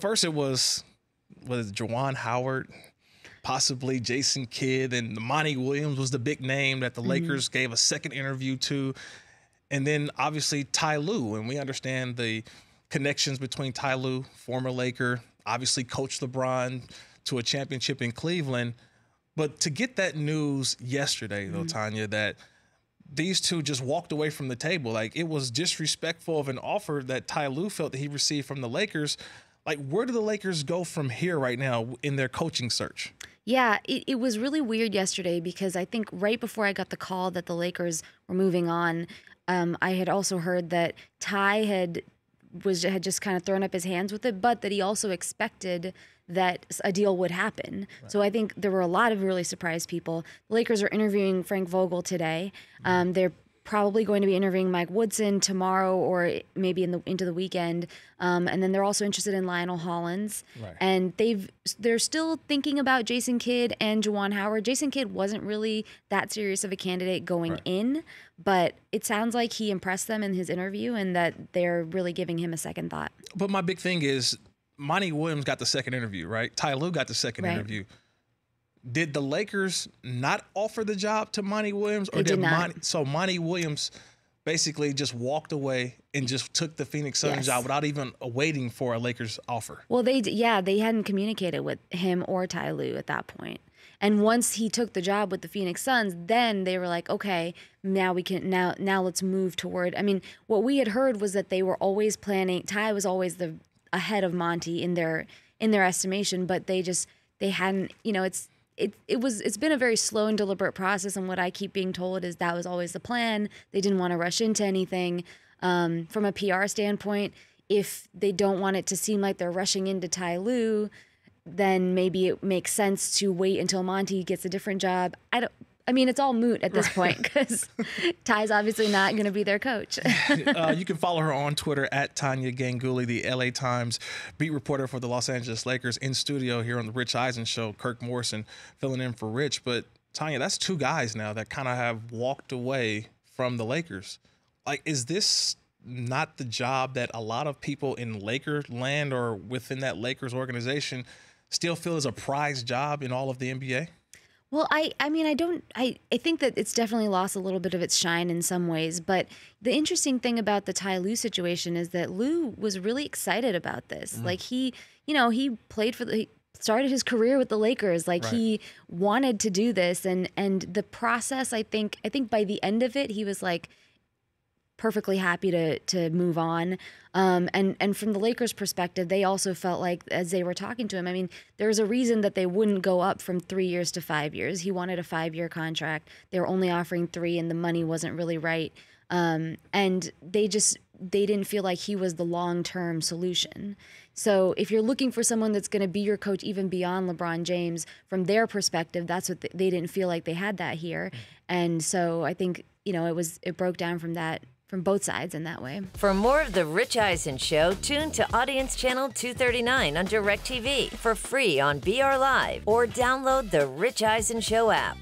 first it was Juwan Howard, possibly Jason Kidd, and Monty Williams was the big name that the Lakers gave a second interview to. And then obviously Ty Lue, and we understand the connections between Ty Lue, former Laker, obviously coached LeBron to a championship in Cleveland. But to get that news yesterday, though, Tanya, that these two just walked away from the table, like it was disrespectful of an offer that Ty Lue felt that he received from the Lakers. Like, where do the Lakers go from here right now in their coaching search? Yeah, it was really weird yesterday because I think right before I got the call that the Lakers were moving on, I had also heard that Ty had just kind of thrown up his hands with it, but that he also expected that a deal would happen. Right. So I think there were a lot of really surprised people. The Lakers are interviewing Frank Vogel today. They're probably going to be interviewing Mike Woodson tomorrow or maybe into the weekend. And then they're also interested in Lionel Hollins. Right. And they're still thinking about Jason Kidd and Juwan Howard. Jason Kidd wasn't really that serious of a candidate going in, but it sounds like he impressed them in his interview and that they're really giving him a second thought. But my big thing is Monty Williams got the second interview, right? Ty Lue got the second interview. Did the Lakers not offer the job to Monty Williams? Or did not. So Monty Williams basically just walked away and just took the Phoenix Suns job without even waiting for a Lakers offer? Well, they hadn't communicated with him or Ty Lue at that point. And once he took the job with the Phoenix Suns, then they were like, okay, now let's move toward. I mean, what we had heard was that they were always planning. Ty was always ahead of Monty in their estimation, but they hadn't, it's been a very slow and deliberate process, and what I keep being told is that was always the plan. They didn't want to rush into anything. From a PR standpoint, if they don't want it to seem like they're rushing into Ty Lue, then maybe it makes sense to wait until Monty gets a different job. I mean, it's all moot at this point because Ty's obviously not going to be their coach. You can follow her on Twitter at Tania Ganguli, the LA Times beat reporter for the Los Angeles Lakers, in studio here on the Rich Eisen Show. Kirk Morrison filling in for Rich. But Tanya, that's two guys now that kind of have walked away from the Lakers. Like, is this not the job that a lot of people in Laker land or within that Lakers organization still feel is a prized job in all of the NBA? Well, I think that it's definitely lost a little bit of its shine in some ways. But the interesting thing about the Ty Lue situation is that Lue was really excited about this. Like he started his career with the Lakers. Like he wanted to do this, and the process. I think by the end of it, he was like perfectly happy to move on. And from the Lakers' perspective, they also felt like, as they were talking to him, I mean, there was a reason that they wouldn't go up from 3 years to 5 years. He wanted a 5-year contract. They were only offering 3, and the money wasn't really right. And they didn't feel like he was the long-term solution. So if you're looking for someone that's going to be your coach even beyond LeBron James, from their perspective, that's what they didn't feel like they had that here. And so I think, it broke down from both sides in that way. For more of The Rich Eisen Show, tune to Audience Channel 239 on DirecTV for free on BR Live or download the Rich Eisen Show app.